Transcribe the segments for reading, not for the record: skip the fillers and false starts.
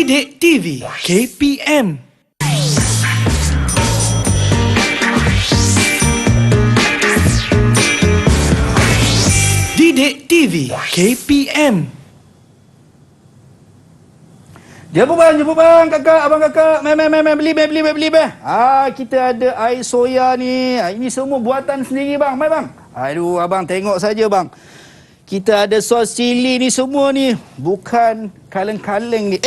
Didik TV KPM. Didik TV KPM. Jemput bang, kakak, abang kakak, beli. Kita ada air soya ni. Ini semua buatan sendiri bang, mai bang. Aduh, abang tengok saja bang. Kita ada sos cili ni semua ni. Bukan kaleng-kaleng ni.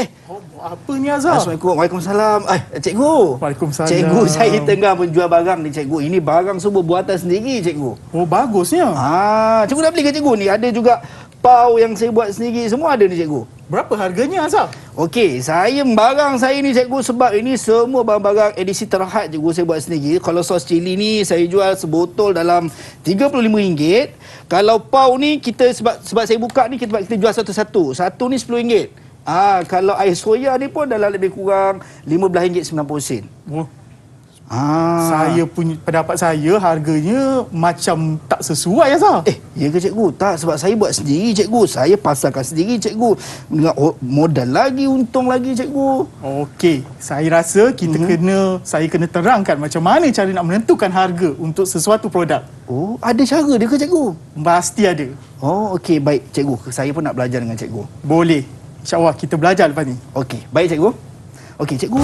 Apa ni Azhar? Assalamualaikum. Waalaikumsalam. Cikgu. Waalaikumsalam. Cikgu, saya tengah menjual barang ni cikgu. Ini barang semua buatan sendiri cikgu. Oh, bagusnya. Cikgu nak beli ke cikgu ni? Ada juga pau yang saya buat sendiri. Semua ada ni cikgu. Berapa harganya Azhar? Okey, barang saya ni cikgu, sebab ini semua barang-barang edisi terhad cikgu, saya buat sendiri. Kalau sos cili ni saya jual sebotol dalam RM35. Kalau pau ni sebab saya buka ni kita jual satu-satu. Satu ni RM10. Kalau air soya ni pun dalam lebih kurang RM15.90. Oh. Pendapat saya harganya macam tak sesuai Azhar. Ya ke cikgu? Tak, sebab saya buat sendiri cikgu. Saya pasarkan sendiri cikgu. Dengan modal lagi, untung lagi cikgu. Okey, saya rasa saya kena terangkan macam mana cara nak menentukan harga untuk sesuatu produk. Oh, ada cara dia ke cikgu? Pasti ada. Oh, okey, baik cikgu. Saya pun nak belajar dengan cikgu. Boleh. InsyaAllah kita belajar lepas ni. Okey, baik cikgu. Okey, cikgu.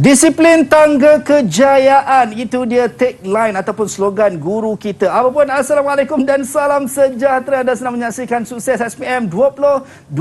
Disiplin tangga kejayaan, itu dia tagline ataupun slogan guru kita. Apapun, Assalamualaikum dan salam sejahtera. Anda sedang menyaksikan Sukses SPM 2021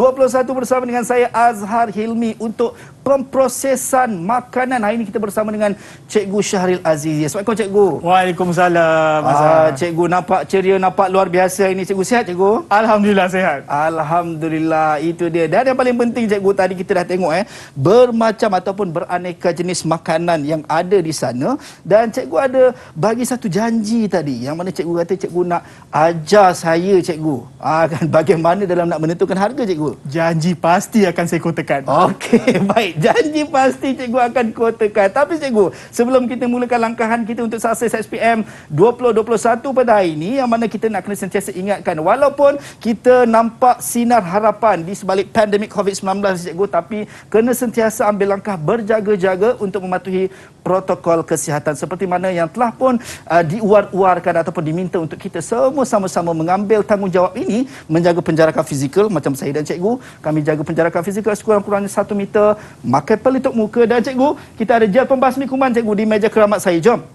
bersama dengan saya Azhar Hilmi untuk pemprosesan makanan. Hari ini kita bersama dengan Cikgu Syahril Azizi. Assalamualaikum cikgu. Waalaikumsalam Azhar. Cikgu nampak ceria, nampak luar biasa ini. Cikgu sihat cikgu? Alhamdulillah sihat. Alhamdulillah, itu dia. Dan yang paling penting cikgu, tadi kita dah tengok bermacam ataupun beraneka jenis makanan yang ada di sana. Dan cikgu ada bagi satu janji tadi, yang mana cikgu kata cikgu nak ajar saya cikgu kan bagaimana dalam nak menentukan harga cikgu. Janji pasti akan saya kotakan. Okey, baik. Janji pasti cikgu akan kotakan. Tapi cikgu, sebelum kita mulakan langkahan kita untuk Sukses SPM 2021 pada hari ini, yang mana kita nak kena sentiasa ingatkan, walaupun kita nampak sinar harapan di sebalik pandemik COVID-19 cikgu, tapi kena sentiasa ambil langkah berjaga-jaga untuk mematuhi protokol kesihatan seperti mana yang telah pun diuar-uarkan ataupun diminta untuk kita semua sama-sama mengambil tanggungjawab ini, menjaga penjarakan fizikal macam saya dan cikgu. Kami jaga penjarakan fizikal sekurang-kurangnya 1 meter, makan pelitup muka, dan cikgu, kita ada gel pembasmi kuman cikgu di meja keramat saya. Jom.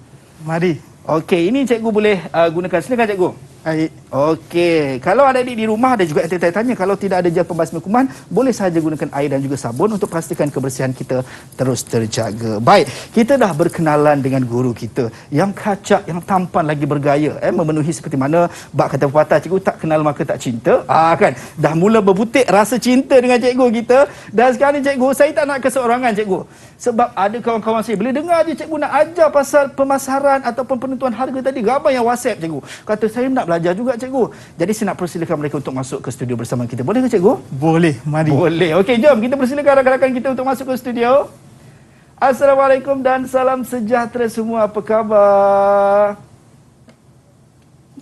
Mari. Okey, ini cikgu boleh gunakan. Silakan cikgu. Baik. Okey, kalau adik-adik di rumah ada juga yang tanya, kalau tidak ada gel pembasmi kuman, boleh sahaja gunakan air dan juga sabun untuk pastikan kebersihan kita terus terjaga. Baik, kita dah berkenalan dengan guru kita yang kacak, yang tampan lagi bergaya, memenuhi seperti mana bab kata pepatah, cikgu tak kenal maka tak cinta. Kan, dah mula berbutik rasa cinta dengan cikgu kita. Dan sekarang ni cikgu, saya tak nak keseorangan cikgu, sebab ada kawan-kawan saya bila dengar je cikgu nak ajar pasal pemasaran ataupun penentuan harga tadi, ramai yang WhatsApp cikgu, kata saya nak belajar juga cikgu. Jadi saya nak persilakan mereka untuk masuk ke studio bersama kita. Boleh ke cikgu? Boleh, mari. Boleh. Okey, jom kita persilakan rakan-rakan kita untuk masuk ke studio. Assalamualaikum dan salam sejahtera semua. Apa khabar?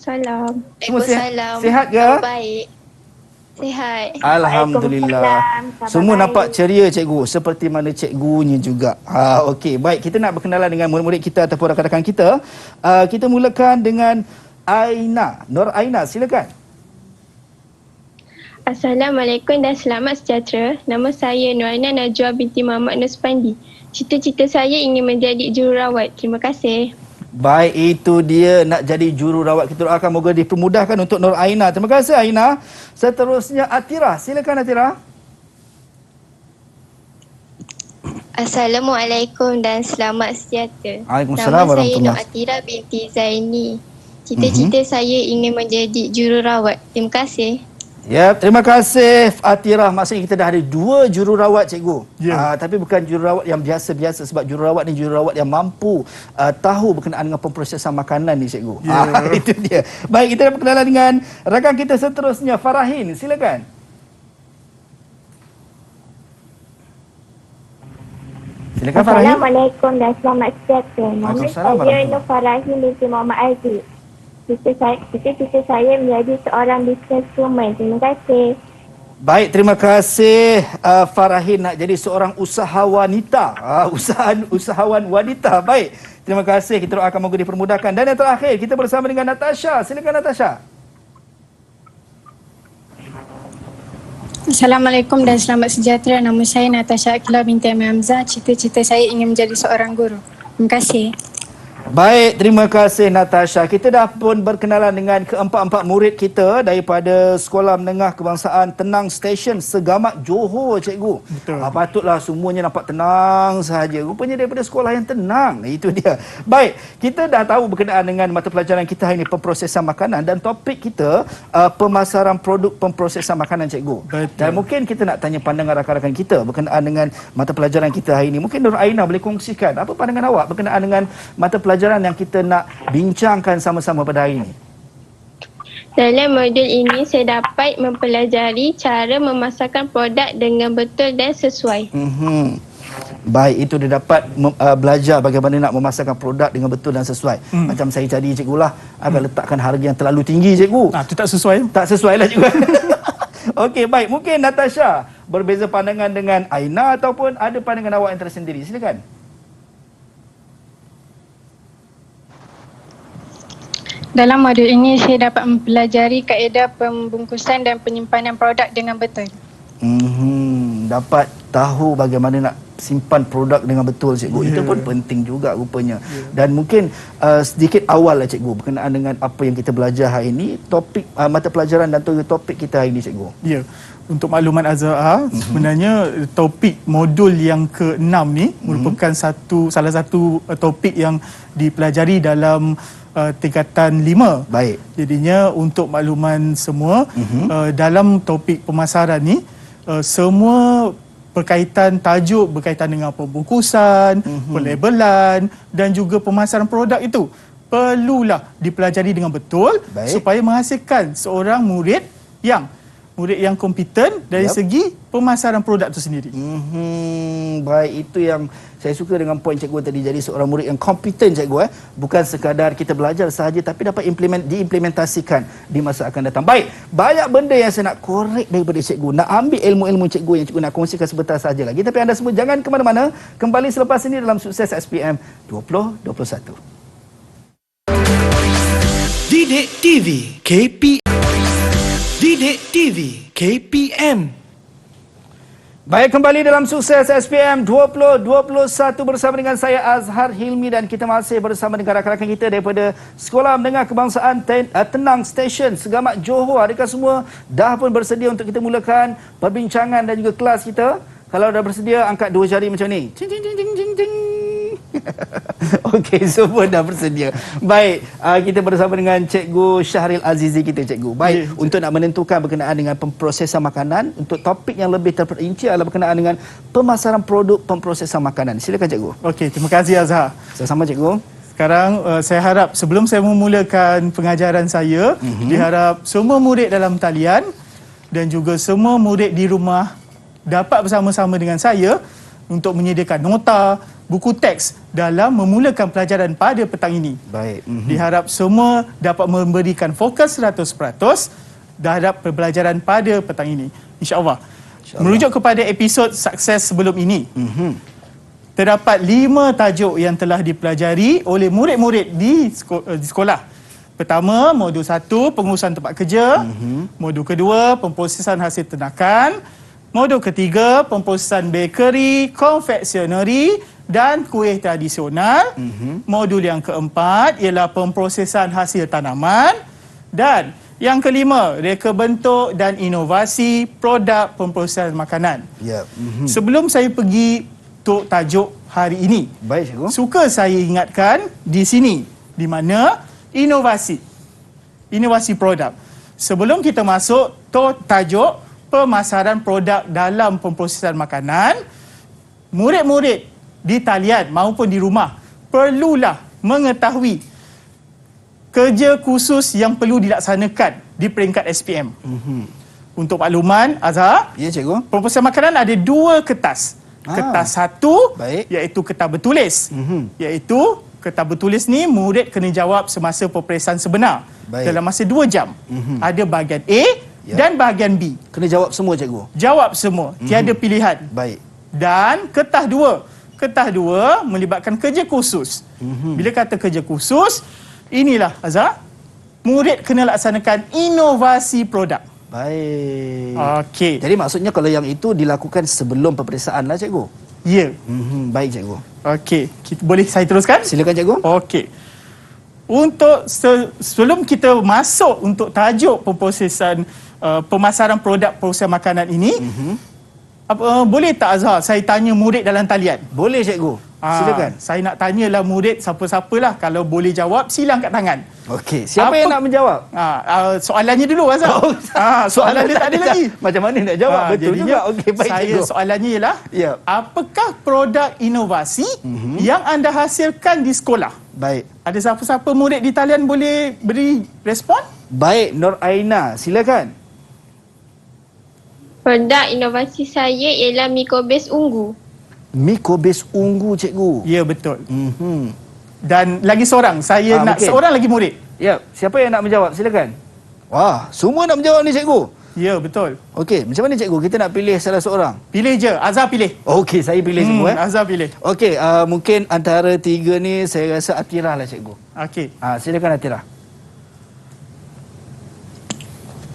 Salam. Semua sihat ke? Baik. Sihat. Alhamdulillah. Semua nampak ceria cikgu, seperti mana cikgunya juga. Okey, baik, kita nak berkenalan dengan murid-murid kita ataupun rakan-rakan kita. Kita mulakan dengan Aina. Nur Aina, silakan. Assalamualaikum dan selamat sejahtera. Nama saya Nur Aina Najwa binti Muhammad Nuspandi. Cita-cita saya ingin menjadi jururawat. Terima kasih. Baik, itu dia, nak jadi jururawat. Kita doakan moga dipermudahkan untuk Nur Aina. Terima kasih Aina. Seterusnya Atira, silakan Atira. Assalamualaikum dan selamat sejahtera. Waalaikumsalam Nama saya warahmatullahi. Nur Atira binti Zaini. Cita-cita saya ingin menjadi jururawat. Terima kasih. Ya, terima kasih Atirah. Maksudnya kita dah ada 2 jururawat cikgu. Ya. Tapi bukan jururawat yang biasa-biasa, sebab jururawat ni jururawat yang mampu tahu berkenaan dengan pemprosesan makanan ni cikgu. Ya. Itu dia. Baik, kita dah berkenalan dengan rakan kita seterusnya, Farahin. Silakan. Silakan Farahin. Assalamualaikum dan selamat sejahtera. Nama Waalaikumsalam saya Nur Farahin binti Muhammad Aziz. Cita-cita saya menjadi seorang businesswoman. Terima kasih. Baik, terima kasih Farahin nak jadi seorang usahawanita. Usahawan wanita. Baik, terima kasih. Kita doakan moga dipermudahkan. Dan yang terakhir, kita bersama dengan Natasha. Silakan Natasha. Assalamualaikum dan selamat sejahtera. Nama saya Natasha Aqilah binti Amir Hamzah. Cita-cita saya ingin menjadi seorang guru. Terima kasih. Baik, terima kasih Natasha. Kita dah pun berkenalan dengan keempat-empat murid kita daripada Sekolah Menengah Kebangsaan Tenang Station Segamat Johor, cikgu. Betul. Patutlah semuanya nampak tenang sahaja. Rupanya daripada sekolah yang tenang. Itu dia. Baik, kita dah tahu berkenaan dengan mata pelajaran kita hari ini, pemprosesan makanan, dan topik kita pemasaran produk pemprosesan makanan, cikgu. Betul. Dan mungkin kita nak tanya pandangan rakan-rakan kita berkenaan dengan mata pelajaran kita hari ini. Mungkin Nur Aina boleh kongsikan apa pandangan awak berkenaan dengan mata pelajaran yang kita nak bincangkan sama-sama pada hari ini. Dalam modul ini saya dapat mempelajari cara memasarkan produk dengan betul dan sesuai. Baik, itu dia dapat belajar bagaimana nak memasarkan produk dengan betul dan sesuai. Macam saya tadi, cikgu lah, akan letakkan harga yang terlalu tinggi, cikgu. Itu tak sesuai. Tak sesuai lah, cikgu. Okey, baik. Mungkin Natasha berbeza pandangan dengan Aina ataupun ada pandangan awak yang tersendiri. Silakan. Dalam modul ini saya dapat mempelajari kaedah pembungkusan dan penyimpanan produk dengan betul. Dapat tahu bagaimana nak simpan produk dengan betul, cikgu. Itu pun penting juga rupanya. Dan mungkin sedikit awal lah, cikgu, berkenaan dengan apa yang kita belajar hari ini, topik mata pelajaran dan topik kita hari ini, cikgu. Ya. Untuk makluman Azhar, sebenarnya topik modul yang ke-6 ni merupakan salah satu topik yang dipelajari dalam tingkatan 5. Baik. Jadinya untuk makluman semua, dalam topik pemasaran ni, semua berkaitan tajuk berkaitan dengan pembungkusan, pelabelan dan juga pemasaran produk itu perlulah dipelajari dengan betul. Baik. Supaya menghasilkan seorang murid yang kompeten dari segi pemasaran produk itu sendiri. Baik, itu yang saya suka dengan poin cikgu tadi, jadi seorang murid yang kompeten, cikgu. Bukan sekadar kita belajar sahaja, tapi dapat diimplementasikan di masa akan datang. Baik, banyak benda yang saya nak korek daripada cikgu, nak ambil ilmu-ilmu cikgu yang cikgu nak kongsikan sebentar sahaja lagi. Tapi anda semua jangan ke mana-mana, kembali selepas ini dalam Sukses SPM 2021. Didik TV KPM. Didik TV KPM. Baik, kembali dalam Sukses SPM 2021 bersama dengan saya Azhar Hilmi, dan kita masih bersama dengan rakan-rakan kita daripada Sekolah Menengah Kebangsaan Tenang Station Segamat Johor. Adakah semua dah pun bersedia untuk kita mulakan perbincangan dan juga kelas kita? Kalau dah bersedia, angkat 2 jari macam ni. Cing, cing, cing, cing, cing, cing. Okey, semua dah bersedia. Baik, kita bersama dengan Cikgu Syahril Azizi kita, cikgu. Baik, untuk nak menentukan berkenaan dengan pemprosesan makanan, untuk topik yang lebih terperinci adalah berkenaan dengan pemasaran produk pemprosesan makanan. Silakan, cikgu. Okey, terima kasih Azhar. Sama-sama, cikgu. Sekarang saya harap sebelum saya memulakan pengajaran saya, diharap semua murid dalam talian dan juga semua murid di rumah dapat bersama-sama dengan saya untuk menyediakan nota, buku teks dalam memulakan pelajaran pada petang ini. Baik. Diharap semua dapat memberikan fokus 100% terhadap pembelajaran pada petang ini. InsyaAllah. Merujuk kepada episod sukses sebelum ini, terdapat 5 tajuk yang telah dipelajari oleh murid-murid di sekolah. Pertama, modul 1, pengurusan tempat kerja. Modul kedua, pemprosesan hasil ternakan. Modul ketiga, pemprosesan bakery, konfeksioneri dan kuih tradisional. Modul yang keempat ialah pemprosesan hasil tanaman. Dan yang kelima, reka bentuk dan inovasi produk pemprosesan makanan. Sebelum saya pergi untuk tajuk hari ini, Baik, cikgu. suka saya ingatkan di sini, di mana inovasi produk. Sebelum kita masuk atau tajuk pemasaran produk dalam pemprosesan makanan, murid-murid di talian maupun di rumah perlulah mengetahui kerja khusus yang perlu dilaksanakan di peringkat SPM. Untuk makluman, Azhar, Ya, cikgu. pemprosesan makanan ada 2 kertas. Kertas satu, baik. iaitu kertas bertulis. Iaitu kertas bertulis ni murid kena jawab semasa peperiksaan sebenar. Baik. Dalam masa 2 jam. Ada bahagian A Ya. dan bahagian B. Kena jawab semua, cikgu. Jawab semua, tiada pilihan. Baik. Dan kertas 2. Kertas 2 melibatkan kerja khusus. Bila kata kerja khusus, inilah Azhar, murid kena laksanakan inovasi produk. Baik. Okey. Jadi maksudnya kalau yang itu dilakukan sebelum peperiksaan lah, cikgu. Ya. Baik, cikgu. Okey. Boleh saya teruskan? Silakan, cikgu. Okey. Untuk sebelum kita masuk untuk tajuk pemprosesan pemasaran produk proses makanan ini, boleh tak Azhar saya tanya murid dalam talian? Boleh, cikgu. Silakan. Saya nak tanyalah murid siapa-siapalah, kalau boleh jawab sila angkat tangan. Okey, siapa yang nak menjawab? Soalannya dulu Azhar. Soalan dia tak ada lagi. Macam mana nak jawab? Betul jadinya juga. Okey, baik, saya cikgu. soalannya ialah, Ya. apakah produk inovasi yang anda hasilkan di sekolah? Baik. Ada siapa-siapa murid di talian boleh beri respon? Baik, Nur Aina, silakan. Produk inovasi saya ialah Mikobase Unggu. Mikobase Unggu, cikgu. Ya, betul. Dan lagi seorang, saya nak mungkin. seorang lagi murid. Ya, siapa yang nak menjawab? Silakan. Wah, semua nak menjawab ni, cikgu. Ya, betul. Okey, macam mana, cikgu? Kita nak pilih salah seorang. Pilih je, Azhar pilih. Okey, saya pilih semua. Azhar pilih. Okey, mungkin antara 3 ni saya rasa Atira lah, cikgu. Okey. Silakan, Atira.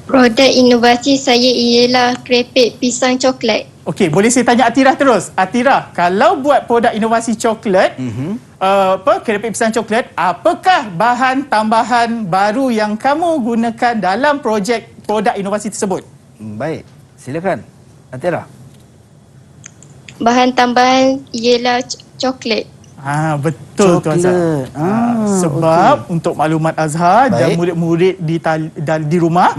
Produk inovasi saya ialah krepek pisang coklat. Okey, boleh saya tanya Atira terus? Atira, kalau buat produk inovasi coklat, kerepek pisang coklat, apakah bahan tambahan baru yang kamu gunakan dalam projek produk inovasi tersebut? Baik, silakan. Atira. Bahan tambahan ialah coklat. Betul tu Azhar. Sebab untuk maklumat Azhar dan Baik. murid-murid di rumah,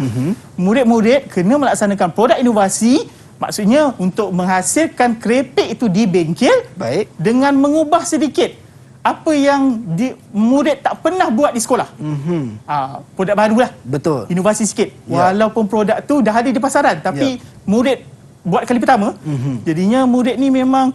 murid-murid kena melaksanakan produk inovasi, maksudnya untuk menghasilkan kerepek itu di bengkel Baik. dengan mengubah sedikit apa yang murid tak pernah buat di sekolah. Produk baru lah. Betul. Inovasi sikit. Ya. Walaupun produk tu dah ada di pasaran, tapi murid buat kali pertama, jadinya murid ni memang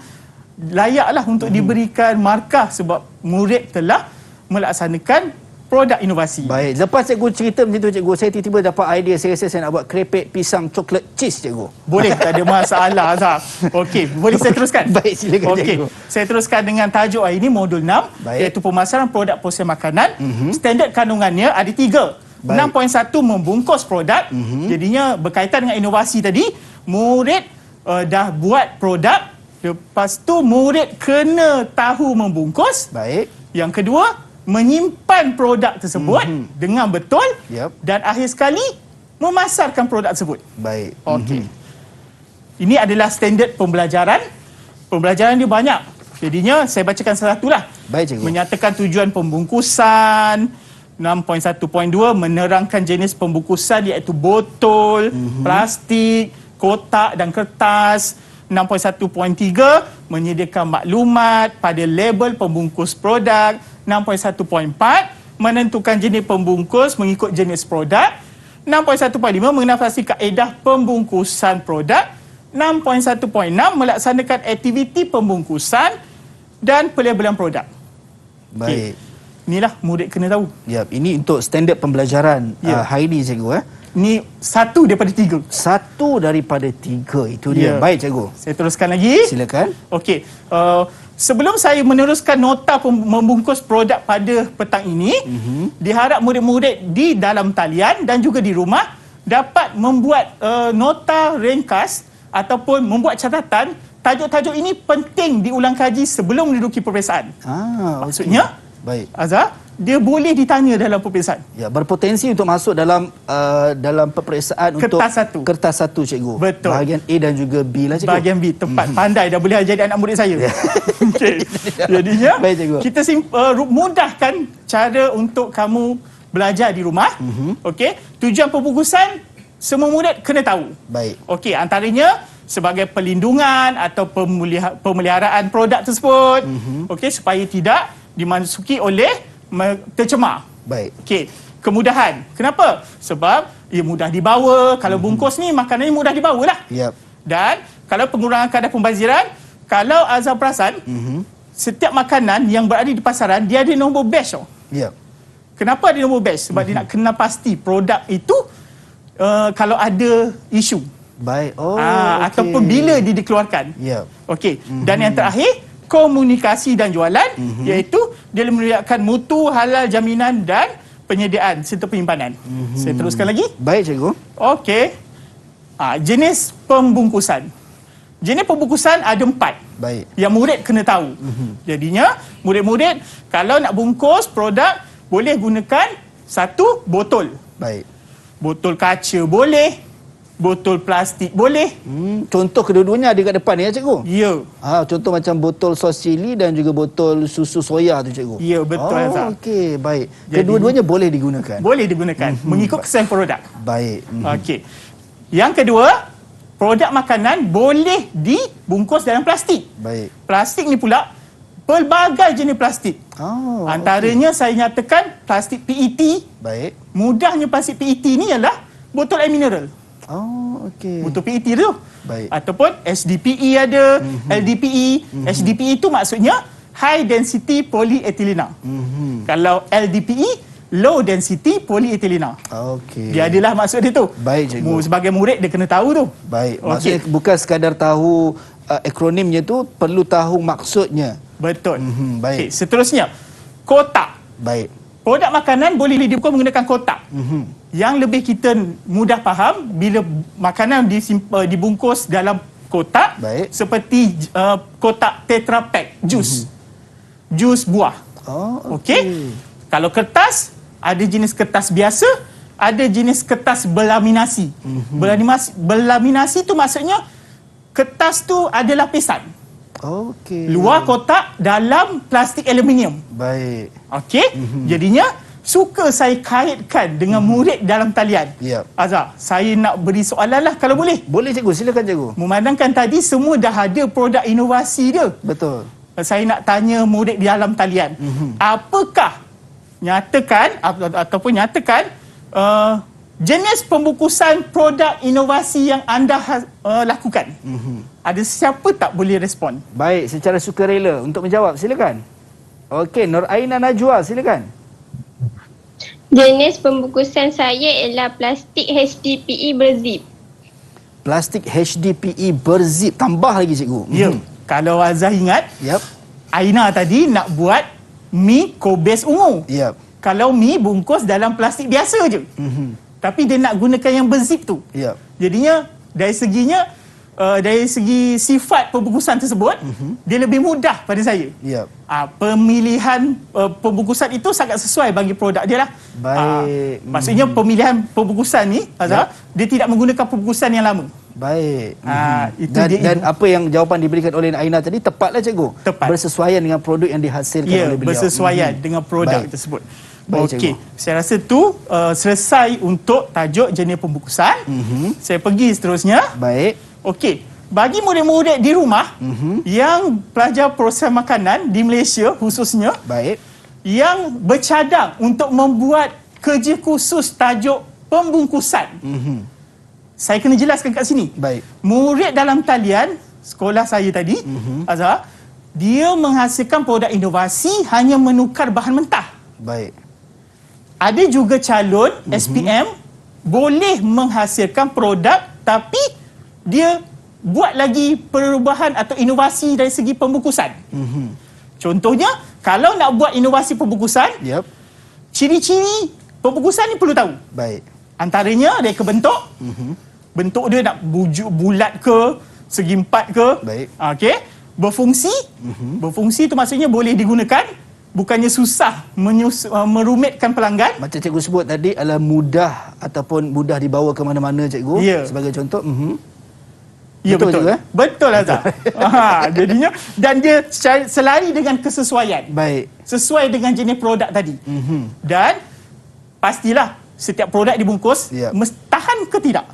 layaklah untuk diberikan markah sebab murid telah melaksanakan produk inovasi. Baik, lepas cikgu cerita macam tu, cikgu, saya tiba-tiba dapat idea. Saya rasa saya nak buat kerepek pisang coklat cheese, cikgu. Boleh, tak ada masalah Azhar. Okey, boleh saya teruskan? Baik, silakan, Okey, cikgu. saya teruskan dengan tajuk hari ini modul 6, Baik. iaitu pemasaran produk proses makanan. Standard kandungannya ada 3. Baik. 6.1 membungkus produk. Jadinya berkaitan dengan inovasi tadi, murid dah buat produk, lepas tu murid kena tahu membungkus. Baik. Yang kedua, menyimpan produk tersebut dengan betul. Yep. Dan akhir sekali, memasarkan produk tersebut. Baik. Okey. Ini adalah standard pembelajaran. Pembelajaran dia banyak. Jadinya saya bacakan satu lah. Baik, cikgu. Menyatakan tujuan pembungkusan. 6.1.2 menerangkan jenis pembungkusan iaitu botol, plastik, kotak dan kertas. 6.1.3 menyediakan maklumat pada label pembungkus produk. 6.1.4 menentukan jenis pembungkus mengikut jenis produk. 6.1.5 mengenafasi kaedah pembungkusan produk. 6.1.6 melaksanakan aktiviti pembungkusan dan pelabelan produk. Baik. Inilah murid kena tahu. Ya, ini untuk standard pembelajaran hari ini, cikgu. Ini 1 daripada 3. 1 daripada 3 itu dia. Ya. Baik, cikgu. Saya teruskan lagi. Silakan. Okey. Sebelum saya meneruskan nota membungkus produk pada petang ini, diharap murid-murid di dalam talian dan juga di rumah dapat membuat nota ringkas ataupun membuat catatan. Tajuk-tajuk ini penting diulang kaji sebelum menduduki peperiksaan. Maksudnya, baik. Azhar, dia boleh ditanya dalam peperiksaan. Ya, berpotensi untuk masuk dalam peperiksaan Kertas untuk satu. kertas 1, cikgu. Betul. Bahagian A dan juga B lah, cikgu. Bahagian B, tepat. Pandai dah boleh jadi anak murid saya. Okey. Jadinya, Baik, cikgu. kita mudahkan cara untuk kamu belajar di rumah. Okey. Tujuan pembungkusan semua murid kena tahu. Baik. Okey, antaranya sebagai perlindungan atau pemeliharaan produk tersebut. Okey, supaya tidak dimasuki oleh tercemar. Baik. Okey, kemudahan. Kenapa? Sebab ia mudah dibawa. Kalau bungkus ni makanannya mudah dibawa lah. Yap. Dan kalau pengurangan kadar pembaziran, kalau Azhar perasan, setiap makanan yang berada di pasaran dia ada nombor batch tau. Yap. Kenapa ada nombor batch? Sebab dia nak kenal pasti produk itu kalau ada isu. Baik. Oh, ataupun bila dia dikeluarkan. Yap. Okey. Dan yang terakhir, komunikasi dan jualan, iaitu dia melibatkan mutu, halal, jaminan dan penyediaan serta penyimpanan. Saya teruskan lagi. Baik, cikgu. Okey. Jenis pembungkusan. Jenis pembungkusan ada 4. Baik. Yang murid kena tahu. Jadinya, murid-murid kalau nak bungkus produk, boleh gunakan satu botol. Baik. Botol kaca boleh, botol plastik boleh. Contoh kedua-duanya ada kat depan ni ya, cikgu? Ya. Contoh macam botol sos cili dan juga botol susu soya tu, cikgu. Ya, betul, Azhar. Okey, baik. Jadi, Kedua-duanya boleh digunakan. Boleh digunakan mengikut kesan produk. Baik. Okey. Yang kedua, produk makanan boleh dibungkus dalam plastik. Baik. Plastik ni pula pelbagai jenis plastik. Antaranya saya nyatakan plastik PET. Baik. Mudahnya plastik PET ni ialah botol air mineral. Okey. Botol PET tu. Baik. Ataupun HDPE ada, LDPE. HDPE tu maksudnya high density polyethylene. Kalau LDPE low density polyethylene. Okey. Dia adalah maksud dia tu. Baik, cikgu. Sebagai murid dia kena tahu tu. Baik. Maksudnya bukan sekadar tahu akronimnya tu, perlu tahu maksudnya. Betul. Baik. Okey, seterusnya kotak. Baik. Produk makanan boleh dibungkus menggunakan kotak. Yang lebih kita mudah faham bila makanan dibungkus dalam kotak. Baik. Seperti kotak Tetra Pak jus. Jus buah. Okey. Kalau kertas, ada jenis kertas biasa, ada jenis kertas berlaminasi. Berlaminasi tu maksudnya kertas tu ada lapisan. Okey. Luar kotak, dalam plastik aluminium. Baik. Okey? Jadinya suka saya kaitkan dengan murid dalam talian. Yap. Azhar, saya nak beri soalan lah kalau boleh. Boleh, cikgu. Silakan, cikgu. Memandangkan tadi semua dah ada produk inovasi dia. Betul. Saya nak tanya murid di dalam talian. Apakah nyatakan jenis pembungkusan produk inovasi yang anda lakukan? Ada siapa tak boleh respon? Baik, secara sukarela untuk menjawab. Silakan. Okey, Nur Aina Najwa, silakan. Jenis pembungkusan saya ialah plastik HDPE berzip. Plastik HDPE berzip. Tambah lagi, cikgu. Ya. Kalau Azhar ingat, Yap. Aina tadi nak buat mi kobes ungu. Yap. Kalau mi bungkus dalam plastik biasa je. Tapi dia nak gunakan yang berzip tu. Yap. Jadinya dari segi sifat pembungkusan tersebut, dia lebih mudah pada saya. Yap. Pemilihan pembungkusan itu sangat sesuai bagi produk dia lah. Baik. Maksudnya pemilihan pembungkusan ni, Azhar, dia tidak menggunakan pembungkusan yang lama. Baik. Itu Dan apa yang jawapan diberikan oleh Aina tadi tepatlah, cikgu. Tepat. Bersesuaian dengan produk yang dihasilkan oleh beliau. Bersesuaian dengan produk Baik. tersebut. Baik, Okey, cikgu. saya rasa tu selesai untuk tajuk jenis pembungkusan. Saya pergi seterusnya. Baik. Okey, bagi murid-murid di rumah yang pelajar proses makanan di Malaysia khususnya, Baik. yang bercadang untuk membuat kerja khusus tajuk pembungkusan. Saya kena jelaskan kat sini. Baik. Murid dalam talian sekolah saya tadi, Azhar, dia menghasilkan produk inovasi hanya menukar bahan mentah. Baik. Ada juga calon SPM boleh menghasilkan produk tapi dia buat lagi perubahan atau inovasi dari segi pembungkusan. Contohnya, kalau nak buat inovasi pembungkusan, Yap. ciri-ciri pembungkusan ni perlu tahu. Baik. Antaranya dari bentuk. Bentuk dia nak bulat ke, segi empat ke. Baik. Okey. Berfungsi. Berfungsi tu maksudnya boleh digunakan, bukannya susah merumitkan pelanggan. Macam cikgu sebut tadi adalah mudah ataupun mudah dibawa ke mana-mana, cikgu. Ya. Sebagai contoh. Ya, betul. Juga, Betul, Azhar. Jadinya, dan dia selari dengan kesesuaian. Baik. Sesuai dengan jenis produk tadi. Dan pastilah setiap produk dibungkus Ya. tahan ke tidak?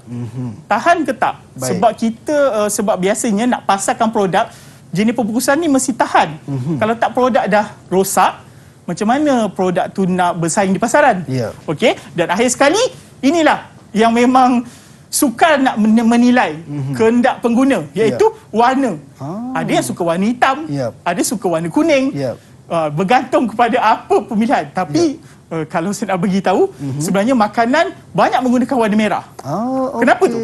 Tahan ke tak? Baik. Sebab kita sebab biasanya nak pasarkan produk jenis pembungkusan ni mesti tahan. Kalau tak produk dah rosak, macam mana produk tu nak bersaing di pasaran? Ya. Okey, dan akhir sekali inilah yang memang sukar nak menilai kehendak pengguna, iaitu warna. Ada yang suka warna hitam, Yep. ada suka warna kuning. Yep. Bergantung kepada apa pemilihan. Tapi kalau saya nak beritahu, sebenarnya makanan banyak menggunakan warna merah. Kenapa tu?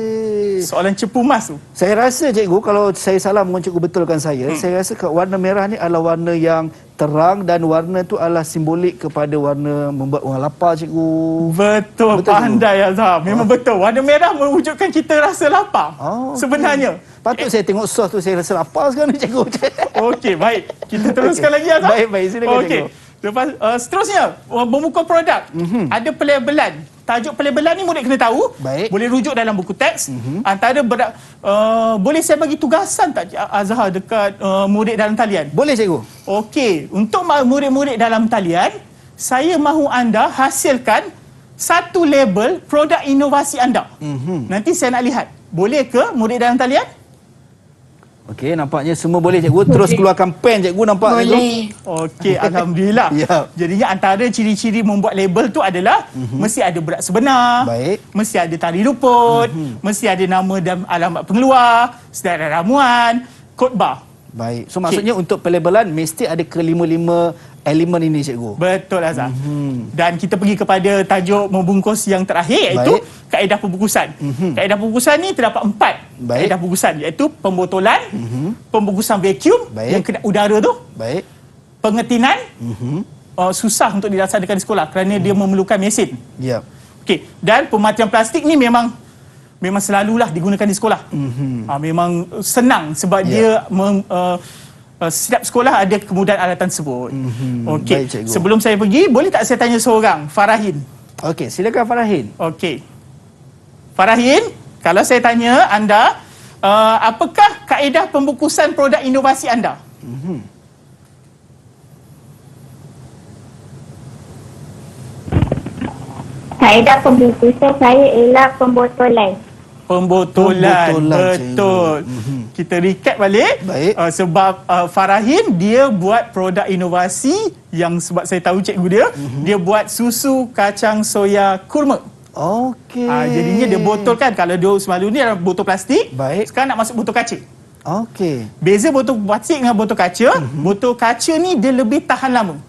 Soalan cepu mas tu. Saya rasa cikgu, kalau saya salah mohon cikgu betulkan saya rasa warna merah ni adalah warna yang terang dan warna tu adalah simbolik kepada warna membuat orang lapar, cikgu. Betul, pandai Azhar. Memang betul. Warna merah mewujudkan kita rasa lapar. Sebenarnya. Patut saya tengok sos tu saya rasa lapar sekarang ni, cikgu. Okey, baik. Kita teruskan lagi Azhar. Baik, silakan cikgu. Lepas seterusnya, pembuka produk. Ada pelabelan. Tajuk pelabelan ni murid kena tahu. Baik. Boleh rujuk dalam buku teks. Antara boleh saya bagi tugasan tak Azhar dekat murid dalam talian? Boleh, cikgu. Okey, untuk murid-murid dalam talian, saya mahu anda hasilkan satu label produk inovasi anda. Nanti saya nak lihat. Boleh ke murid dalam talian? Okey, nampaknya semua boleh, cikgu. Terus keluarkan pen, cikgu, nampak, cikgu. Boleh. Okey, alhamdulillah. Ya. Jadinya antara ciri-ciri membuat label tu adalah mesti ada berat sebenar, Baik. mesti ada tali luput, mesti ada nama dan alamat pengeluar, sedaran ramuan, kod bar. Baik. So maksudnya untuk pelabelan mesti ada kelima-lima elemen ini, cikgu. Betul Azhar. Dan kita pergi kepada tajuk membungkus yang terakhir, iaitu Baik. kaedah pembungkusan. Kaedah pembungkusan ni terdapat 4 Baik. kaedah pembungkusan, iaitu pembotolan, pembungkusan vacuum Baik. yang kedap udara tu, Baik. pengetinan, susah untuk dilaksanakan di sekolah kerana dia memerlukan mesin. Ya. Okey, dan pematian plastik ni memang selalulah digunakan di sekolah. Memang senang sebab dia setiap sekolah ada kemudahan alatan tersebut. Okey, Baik, cikgu. sebelum saya pergi, boleh tak saya tanya seorang, Farahin? Okey, silakan Farahin. Okey. Farahin, kalau saya tanya anda, apakah kaedah pembungkusan produk inovasi anda? Kaedah pembungkusan saya ialah pembotolan. Pembotolan, Pembotolan, betul. Kita recap balik. Baik. Sebab Farahin dia buat produk inovasi yang sebab saya tahu cikgu dia, dia buat susu kacang soya kurma. Okey. Jadinya dia botolkan. Kalau dia selalu ni dalam botol plastik, Baik. sekarang nak masuk botol kaca. Okey. Beza botol plastik dengan botol kaca, botol kaca ni dia lebih tahan lama.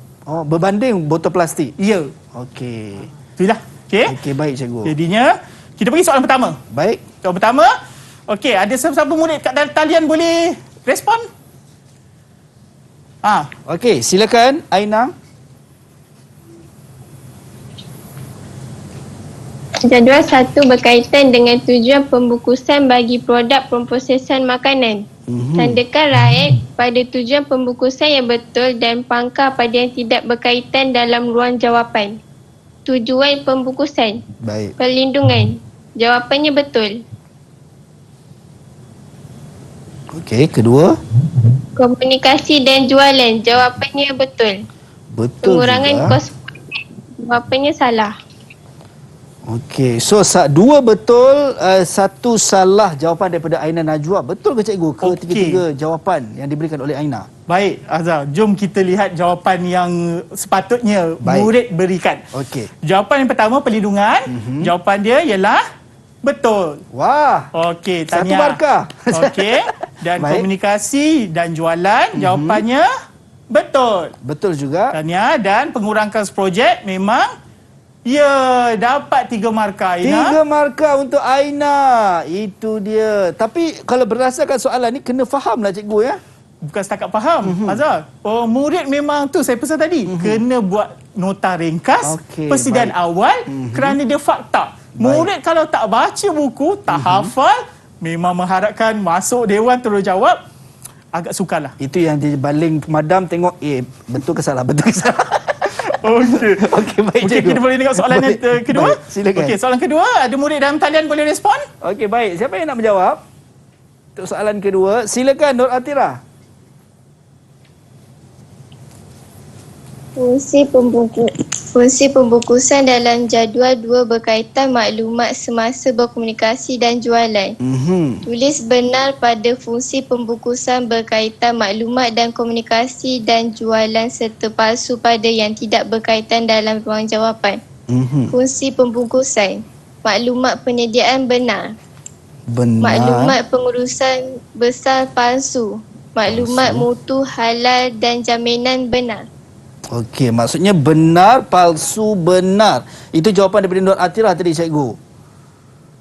Berbanding botol plastik. Ya. Okey. Itulah. Okey. Okey, baik, cikgu. Jadinya kita pergi soalan pertama. Baik. Soalan pertama, okey, ada siapa-siapa murid kat dalam talian boleh respon? Okey, silakan Aina. Jadual 1 berkaitan dengan tujuan pembungkusan bagi produk pemprosesan makanan. Tandakan raih pada tujuan pembungkusan yang betul dan pangkal pada yang tidak berkaitan dalam ruang jawapan. Tujuan pembungkusan. Baik. Perlindungan. Jawapannya betul. Okey, kedua. Komunikasi dan jualan. Jawapannya betul. Betul Pengurangan juga. kos. Jawapannya salah. Okey, so dua betul, satu salah jawapan daripada Aina Najwa. Betul ke, cikgu? Ketiga-tiga jawapan yang diberikan oleh Aina. Baik, Azhar. Jom kita lihat jawapan yang sepatutnya Baik. murid berikan. Okey. Jawapan yang pertama, perlindungan. Jawapan dia ialah betul. Wah. Okey, Satu Tania. markah. Okey. Dan Baik. komunikasi dan jualan, jawapannya betul. Betul juga. Tania, dan pengurangan kos projek memang dapat 3 markah. Aina. 3 markah untuk Aina. Itu dia. Tapi kalau berdasarkan soalan ni kena fahamlah, cikgu, ya. Bukan setakat faham, Azhar. Murid memang tu saya pesan tadi, kena buat nota ringkas, Okey, persediaan baik. awal kerana dia fakta. Murid kalau tak baca buku, tak hafal, memang mengharapkan masuk dewan terus jawab, agak sukarlah. Itu yang dia baling pemadam tengok, betul ke salah, betul ke salah. Okey. Okey, baik, Okey, cikgu. kita boleh tengok soalan yang Baik. kedua. Baik, silakan. Okey, soalan kedua, ada murid dalam talian boleh respon? Okey, baik. Siapa yang nak menjawab? Untuk soalan kedua, silakan Nur Atira. Fungsi Fungsi pembungkusan dalam jadual 2 berkaitan maklumat semasa berkomunikasi dan jualan. Tulis benar pada fungsi pembungkusan berkaitan maklumat dan komunikasi dan jualan serta palsu pada yang tidak berkaitan dalam ruang jawapan. Fungsi pembungkusan. Maklumat penyediaan benar. Benar. Maklumat pengurusan besar palsu. Maklumat mutu halal dan jaminan benar. Okey, maksudnya benar, palsu, benar. Itu jawapan daripada Nur Atirah tadi, cikgu.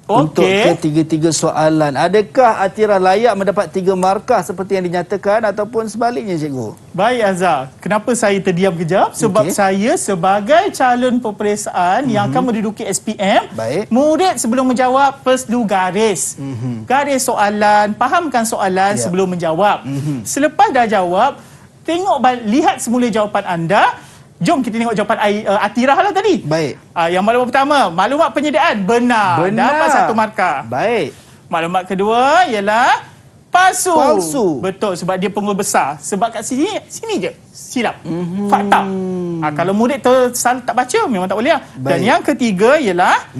Untuk ketiga-tiga soalan. Adakah Atirah layak mendapat 3 markah seperti yang dinyatakan ataupun sebaliknya, cikgu? Baik Azhar, kenapa saya terdiam kejap? Sebab saya sebagai calon peperiksaan yang akan menduduki SPM, Baik. murid sebelum menjawab perlu garis. Garis soalan, fahamkan soalan sebelum menjawab. Selepas dah jawab, lihat semula jawapan anda. Jom kita tengok jawapan Atirah lah tadi. Baik. Yang maklumat pertama, maklumat penyediaan benar. Dapat 1 markah. Baik. Maklumat kedua ialah palsu. Palsu. Betul, sebab dia pengurus besar. Sebab kat sini je silap. Fakta. Kalau murid tak baca memang tak boleh lah. Dan yang ketiga ialah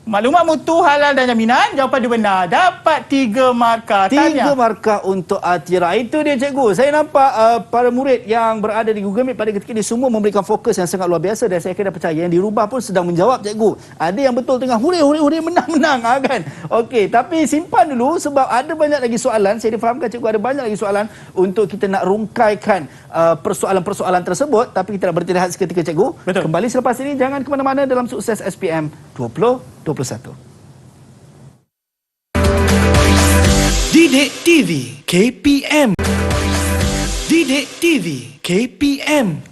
maklumat mutu halal dan jaminan. Jawapan dia benar. Dapat 3 markah. 3 markah untuk Atirah. Itu dia, cikgu. Saya nampak para murid yang berada di Google Meet pada ketika ini semua memberikan fokus yang sangat luar biasa dan saya kena percaya yang dirubah pun sedang menjawab, cikgu. Ada yang betul tengah huri menang kan. Okey, tapi simpan dulu sebab ada banyak lagi soalan. Saya difahamkan, cikgu, ada banyak lagi soalan untuk kita nak rungkaikan persoalan-persoalan tersebut, tapi kita nak berhenti rehat seketika, cikgu. Betul. Kembali selepas ini, jangan ke mana-mana dalam Sukses SPM 2021. Didik TV KPM. Didik TV KPM.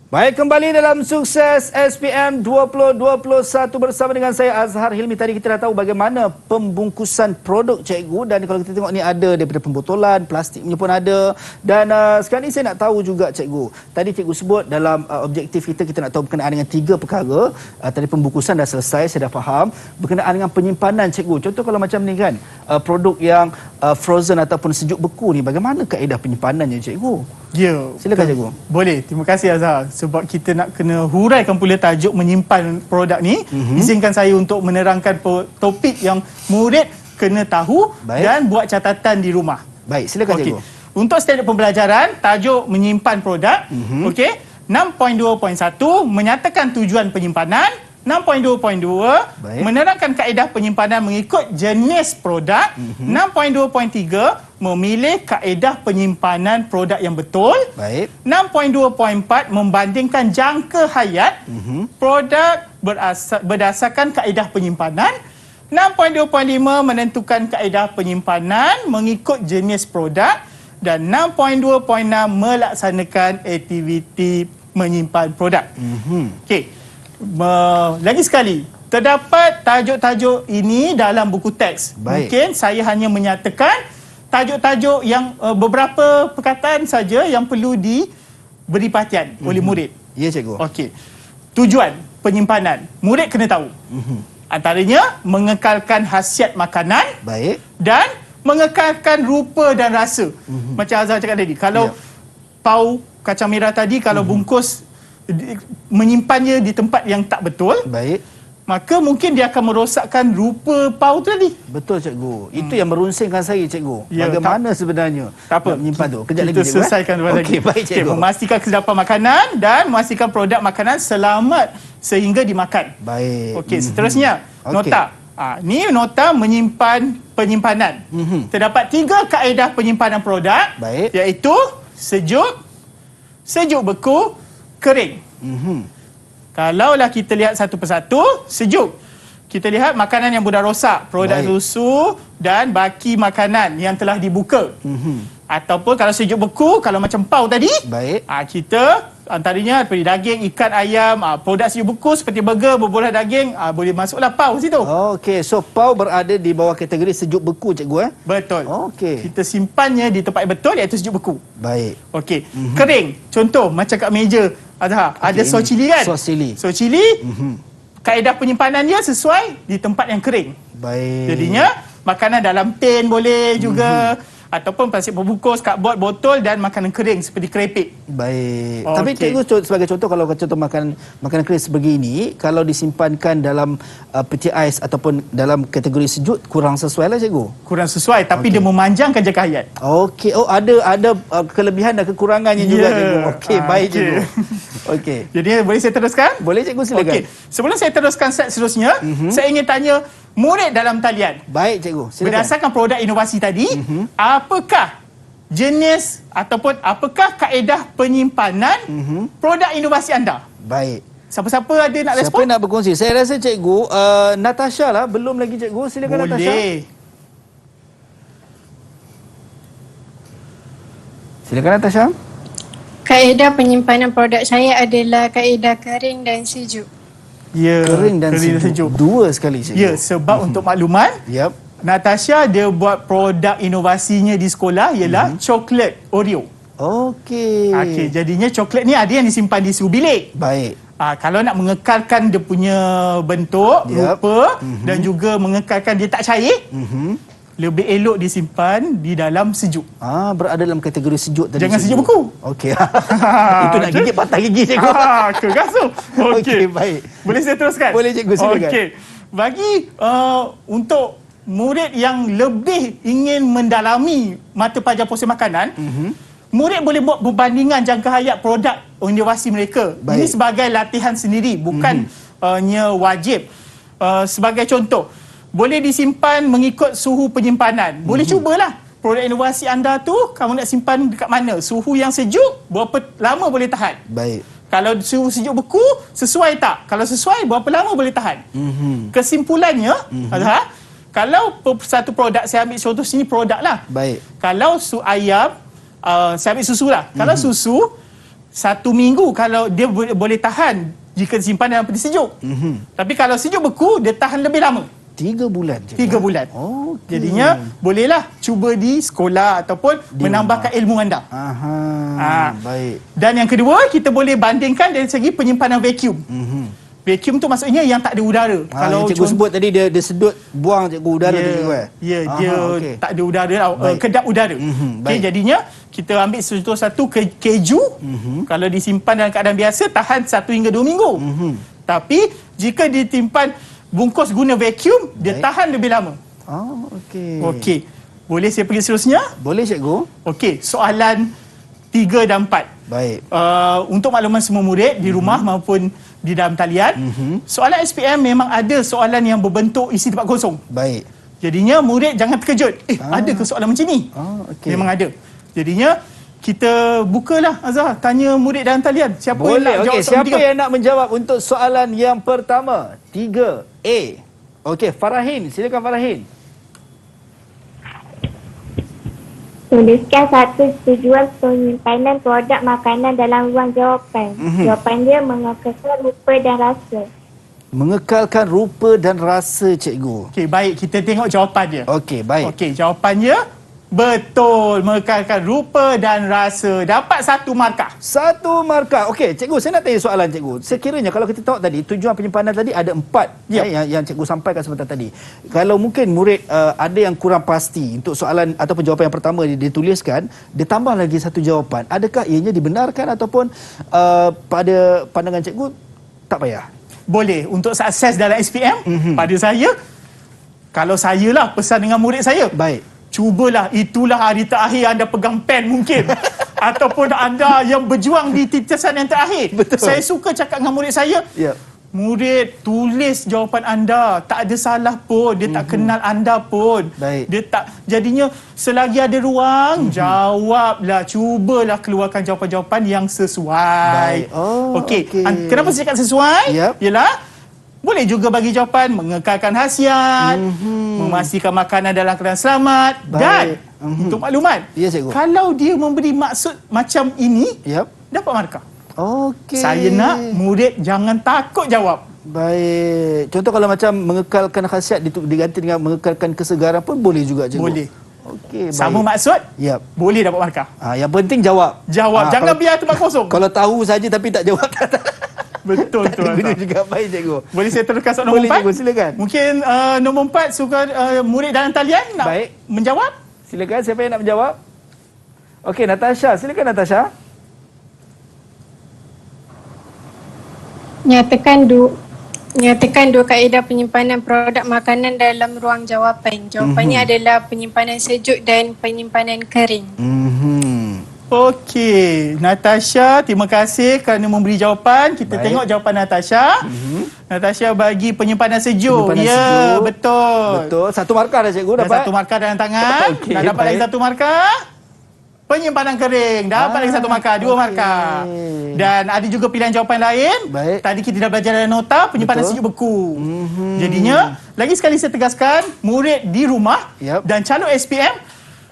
Baik, kembali dalam Sukses SPM 2021 bersama dengan saya Azhar Hilmi. Tadi kita dah tahu bagaimana pembungkusan produk, cikgu, dan kalau kita tengok ni ada daripada pembotolan, plastiknya pun ada. Dan sekarang ni saya nak tahu juga, cikgu. Tadi cikgu sebut dalam objektif kita nak tahu berkenaan dengan 3 perkara. Tadi pembungkusan dah selesai, saya dah faham. Berkenaan dengan penyimpanan, cikgu. Contoh kalau macam ni kan, produk yang frozen ataupun sejuk beku ni, bagaimana kaedah penyimpanannya, cikgu? Ya. Silakan, cikgu. Boleh. Terima kasih Azhar. Sebab kita nak kena huraikan pula tajuk menyimpan produk ni. Izinkan saya untuk menerangkan topik yang murid kena tahu. Baik. Dan buat catatan di rumah. Baik, silakan, cikgu. Untuk standard pembelajaran, tajuk menyimpan produk. Okey. 6.2.1 menyatakan tujuan penyimpanan. 6.2.2 menerangkan kaedah penyimpanan mengikut jenis produk. 6.2.3 memilih kaedah penyimpanan produk yang betul. Baik. 6.2.4 membandingkan jangka hayat produk berdasarkan kaedah penyimpanan. 6.2.5 menentukan kaedah penyimpanan mengikut jenis produk. Dan 6.2.6 melaksanakan aktiviti menyimpan produk. Okey. Lagi sekali, terdapat tajuk-tajuk ini dalam buku teks. Baik. Mungkin saya hanya menyatakan tajuk-tajuk yang beberapa perkataan saja yang perlu diberi perhatian oleh murid. Ya, cikgu. Okey. Tujuan penyimpanan, murid kena tahu. Antaranya mengekalkan khasiat makanan. Baik. Dan mengekalkan rupa dan rasa. Macam Azhar cakap tadi, kalau pau kacang merah tadi kalau bungkus menyimpannya di tempat yang tak betul, Baik. maka mungkin dia akan merosakkan rupa pau tu tadi. Betul, cikgu. Itu yang merunsingkan saya, cikgu. Ya, bagaimana sebenarnya Tak apa. nak menyimpan tu. Kejap lagi, Kita cikgu. selesaikan dulu lagi. Okey, baik, cikgu. Memastikan kesedapan makanan dan memastikan produk makanan selamat sehingga dimakan. Baik. Okey, seterusnya Okey. nota. Ni nota menyimpan penyimpanan. Terdapat 3 kaedah penyimpanan produk, Baik. iaitu sejuk beku, kering. Kalaulah kita lihat satu persatu, sejuk. Kita lihat makanan yang mudah rosak, produk Baik. susu dan baki makanan yang telah dibuka. Ataupun kalau sejuk beku, kalau macam pau tadi, Baik. kita antaranya seperti daging, ikan, ayam, produk sejuk beku seperti burger, berbolah daging, boleh masuklah pau situ. Okey, so pau berada di bawah kategori sejuk beku, cikgu. Betul. Okey. Kita simpannya di tempat yang betul, iaitu sejuk beku. Baik. Okey. Kering. Contoh macam kat meja Azhar, ada sos cili kan? Sos cili. Sos cili, kaedah penyimpanan dia sesuai di tempat yang kering. Baik. Jadinya makanan dalam tin boleh juga, ataupun plastik pembungkus, cardboard, botol dan makanan kering seperti keripik. Baik. Okey. Tapi cikgu sebagai contoh, kalau contoh makanan kering sebegini, kalau disimpankan dalam peti ais ataupun dalam kategori sejuk, kurang sesuai lah cikgu. Kurang sesuai, tapi dia memanjangkan jangka hayat. Okey. Oh, ada kelebihan dan kekurangannya juga cikgu. Okey, baik cikgu. Okey. Jadi boleh saya teruskan? Boleh cikgu, silakan. Okey. Sebelum saya teruskan slide seterusnya, saya ingin tanya murid dalam talian. Baik cikgu, silakan. Berdasarkan produk inovasi tadi, apakah jenis ataupun apakah kaedah penyimpanan produk inovasi anda? Baik. Siapa-siapa ada nak Siapa respon? nak berkongsi? Saya rasa cikgu, Natasha lah. Belum lagi cikgu. Silakan Natasha. Boleh. Silakan Natasha. Kaedah penyimpanan produk saya adalah kaedah kering dan sejuk. Ya, Kering dan sejuk. Dua sekali cikgu. Ya, sebab untuk makluman, Yap. Natasha dia buat produk inovasinya di sekolah ialah coklat Oreo. Okey. Okey, jadinya coklat ni ada yang disimpan di suhu bilik. Baik. Kalau nak mengekalkan dia punya bentuk, Yap. rupa dan juga mengekalkan dia tak cair, lebih elok disimpan di dalam sejuk. Berada dalam kategori sejuk tadi. Jangan cikgu. sejuk beku. Okey. Itu nak gigit patah gigi cikgu. Kegasuh. Okey, baik. Boleh saya teruskan? Boleh, cikgu, silakan. Okey. Bagi untuk murid yang lebih ingin mendalami mata pelajaran proses makanan, murid boleh buat perbandingan jangka hayat produk inovasi mereka. Baik. Ini sebagai latihan sendiri, bukannya wajib. Sebagai contoh, boleh disimpan mengikut suhu penyimpanan. Boleh cubalah. Produk inovasi anda tu, kamu nak simpan dekat mana? Suhu yang sejuk, berapa lama boleh tahan? Baik. Kalau suhu sejuk beku, sesuai tak? Kalau sesuai, berapa lama boleh tahan? Kesimpulannya, kalau satu produk, saya ambil contoh sini produk lah. Baik. Kalau ayam, saya ambil susu lah. Kalau susu, 1 minggu kalau dia boleh tahan jika disimpan dalam peti sejuk. Tapi kalau sejuk beku, dia tahan lebih lama. 3 bulan cikgu. 3 bulan. Okey. Jadinya, bolehlah cuba di sekolah ataupun menambahkan ilmu anda. Baik. Dan yang kedua, kita boleh bandingkan dari segi penyimpanan vacuum. Vacuum tu maksudnya yang tak ada udara. Kalau cikgu sebut tadi dia sedut buang cikgu udara tu cikgu Ya, dia okey. tak ada udara, Baik. kedap udara. baik. Okay, jadinya kita ambil contoh satu keju, kalau disimpan dalam keadaan biasa tahan 1 hingga 2 minggu. Tapi jika disimpan bungkus guna vacuum, dia Baik. tahan lebih lama. Okey. Okey. Boleh saya pergi seterusnya? Boleh cikgu? Okey, soalan 3 dan 4. Baik. Untuk makluman semua murid di rumah maupun di dalam talian, soalan SPM memang ada soalan yang berbentuk isi tempat kosong. Baik. Jadinya murid jangan terkejut. Ada ke soalan macam ni? Okey. Memang ada. Jadinya kita bukalah Azhar, tanya murid dalam talian. Siapa yang nak Boleh. jawab Okey, soalan siapa tiga? yang nak menjawab untuk soalan yang pertama? 3A. Okey, Farahin. Silakan Farahin. Tuliskan satu tujuan penyimpanan produk makanan dalam ruang jawapan. Jawapan dia mengekalkan rupa dan rasa. Mengekalkan rupa dan rasa cikgu. Okey, baik, kita tengok jawapan dia. Okey, baik. Okey, jawapannya betul, mengekalkan rupa dan rasa. Dapat 1 markah. 1 markah. Okey, cikgu, saya nak tanya soalan cikgu. Sekiranya kalau kita tengok tadi, tujuan penyimpanan tadi ada 4 yang cikgu sampaikan sebentar tadi. Kalau mungkin murid ada yang kurang pasti untuk soalan ataupun jawapan yang pertama dituliskan, dia tambah lagi 1 jawapan. Adakah ianya dibenarkan ataupun pada pandangan cikgu tak payah? Boleh, untuk sukses dalam SPM, pada saya, kalau saya lah pesan dengan murid saya, Baik. cubalah, itulah hari terakhir anda pegang pen mungkin. Ataupun anda yang berjuang di titisan yang terakhir. Betul. Saya suka cakap dengan murid saya, Ya. murid, tulis jawapan anda. Tak ada salah pun. Dia tak kenal anda pun. Baik. Dia tak. Jadinya, selagi ada ruang, jawablah. Cubalah keluarkan jawapan-jawapan yang sesuai. Baik. Oh, okey. okey. Kenapa saya cakap sesuai? Yap. Ialah, boleh juga bagi jawapan mengekalkan khasiat, memastikan makanan dalam keadaan selamat. Baik. Dan untuk makluman, Ya, cikgu. kalau dia memberi maksud macam ini, Yap. dapat markah. Okey. Saya nak murid jangan takut jawab. Baik. Contoh kalau macam mengekalkan khasiat diganti dengan mengekalkan kesegaran pun boleh juga cikgu. Boleh. Okey, baik. Sama maksud, Yap. boleh dapat markah. Yang penting jawab. Jawab. Jangan kalau, biar tempat kosong. Kalau tahu saja tapi tak jawab Betul tu. tak guna juga. Baik cikgu. Boleh saya teruskan soalan Boleh nombor 4? cikgu, silakan. Mungkin nombor 4 suka murid dalam talian nak Baik. menjawab? Silakan, siapa yang nak menjawab? Okey, Natasha. Silakan, Natasha. Nyatakan dua kaedah penyimpanan produk makanan dalam ruang jawapan. Jawapannya adalah penyimpanan sejuk dan penyimpanan kering. Okey, Natasha, terima kasih kerana memberi jawapan. Kita tengok jawapan Natasha. Natasha bagi penyimpanan sejuk. Penyimpanan sejuk. Betul. Betul. 1 markah dah cikgu Dah dapat. 1 markah dalam tangan. Okey, Dah dapat lagi baik. 1 markah. Penyimpanan kering. Dapat lagi 1 markah. 2 markah. Dan ada juga pilihan jawapan lain. Baik. Tadi kita dah belajar dalam nota penyimpanan Betul. sejuk beku. Jadinya, lagi sekali saya tegaskan, murid di rumah Yap. dan calon SPM,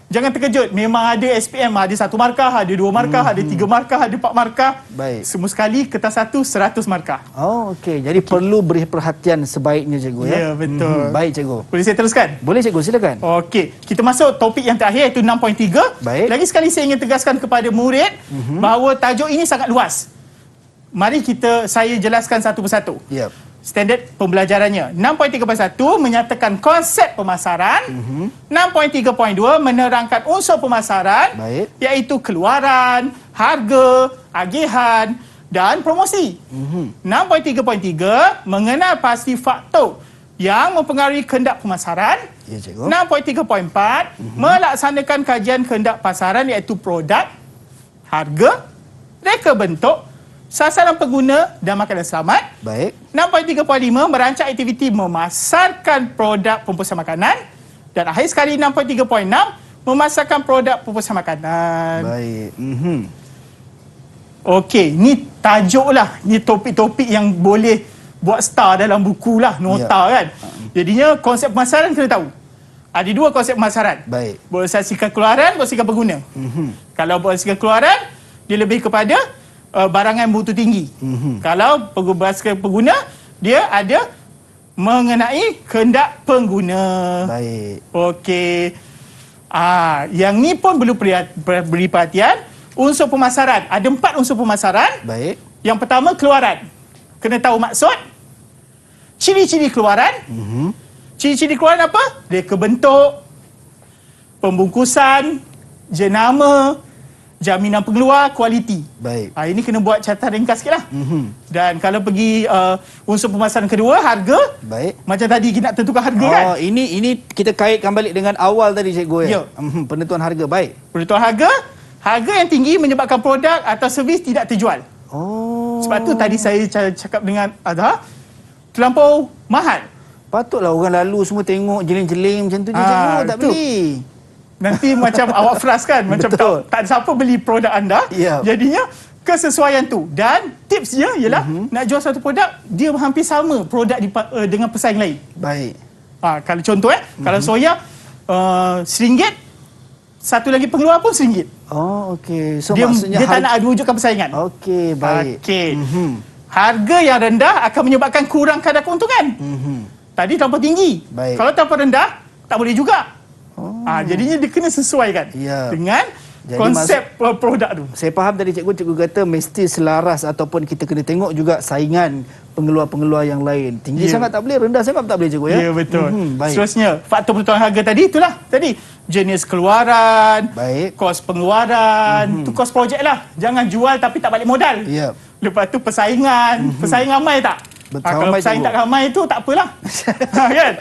jangan terkejut. Memang ada SPM, ada 1 markah, ada 2 markah, ada 3 markah, ada 4 markah. Baik. Semua sekali kertas 1, 100 markah. Oh, okey. Jadi perlu beri perhatian sebaiknya cikgu ya. Ya, betul. Baik cikgu. Boleh saya teruskan? Boleh cikgu, silakan. Okey, kita masuk topik yang terakhir iaitu 6.3. Baik. Lagi sekali saya ingin tegaskan kepada murid bahawa tajuk ini sangat luas. Mari saya jelaskan satu persatu. Yap. Standard pembelajarannya. 6.3.1 menyatakan konsep pemasaran. 6.3.2 menerangkan unsur pemasaran, Baik. iaitu keluaran, harga, agihan dan promosi. 6.3.3 mengenal pasti faktor yang mempengaruhi kehendak pemasaran. Ya cikgu. 6.3.4 melaksanakan kajian kehendak pasaran iaitu produk, harga, reka bentuk, sasaran pengguna dan makanan selamat. Baik. 6.3.5 merancang aktiviti memasarkan produk pembuatan makanan. Dan akhir sekali 6.3.6 memasarkan produk pembuatan makanan. Baik. Okey, ni tajuk lah. Ni topik-topik yang boleh buat star dalam buku lah, nota kan. Jadinya konsep pemasaran kena tahu. Ada 2 konsep pemasaran. Baik. Berasaskan keluaran, berasaskan pengguna. Kalau berasaskan keluaran, dia lebih kepada barangan mutu tinggi. Kalau berasaskan pengguna, dia ada mengenai kehendak pengguna. Baik. Okey. Yang ni pun perlu beri perhatian. Unsur pemasaran. Ada 4 unsur pemasaran. Baik. Yang pertama, keluaran. Kena tahu maksud. Ciri-ciri keluaran. Ciri-ciri keluaran apa? Reka bentuk, pembungkusan, jenama, jaminan pengeluar, kualiti. Baik. Ini kena buat catatan ringkas sikit lah. Dan kalau pergi unsur pemasaran kedua, harga. Baik. Macam tadi kita nak tentukan harga kan? Oh, ini kita kaitkan balik dengan awal tadi cikgu ya. Ya. Penentuan harga. Baik. Penentuan harga. Harga yang tinggi menyebabkan produk atau servis tidak terjual. Oh. Sebab tu tadi saya cakap dengan Azhar, terlampau mahal. Patutlah orang lalu semua tengok jeling-jeling macam tu je cikgu, tak tu. beli. Nanti macam awak frust kan? Macam Betul. tak ada siapa beli produk anda. Ya. Jadinya kesesuaian tu. Dan tips dia ialah nak jual satu produk, dia hampir sama produk dengan pesaing lain. Baik. Kalau contoh kalau soya RM1, satu lagi pengeluar pun RM1. Oh, okey. So Dia maksudnya tak nak ada wujudkan persaingan. Okey, baik. Okey. Harga yang rendah akan menyebabkan kurang kadar keuntungan. Tadi terlampau tinggi. Baik. Kalau terlampau rendah, tak boleh juga. Jadinya dia kena sesuaikan Ya. dengan Jadi konsep produk tu. Saya faham tadi cikgu kata mesti selaras ataupun kita kena tengok juga saingan pengeluar-pengeluar yang lain. Tinggi sangat tak boleh, rendah sangat tak boleh cikgu ya. Ya, betul. Baik. Seterusnya, faktor penentuan harga tadi itulah. Tadi, jenis keluaran, Baik. kos pengeluaran, tu kos projek lah. Jangan jual tapi tak balik modal. Ya. Lepas tu persaingan. Persaingan ramai tak? Betul, Kalau ramai, persaing cikgu. tak ramai tu tak apalah. Kan?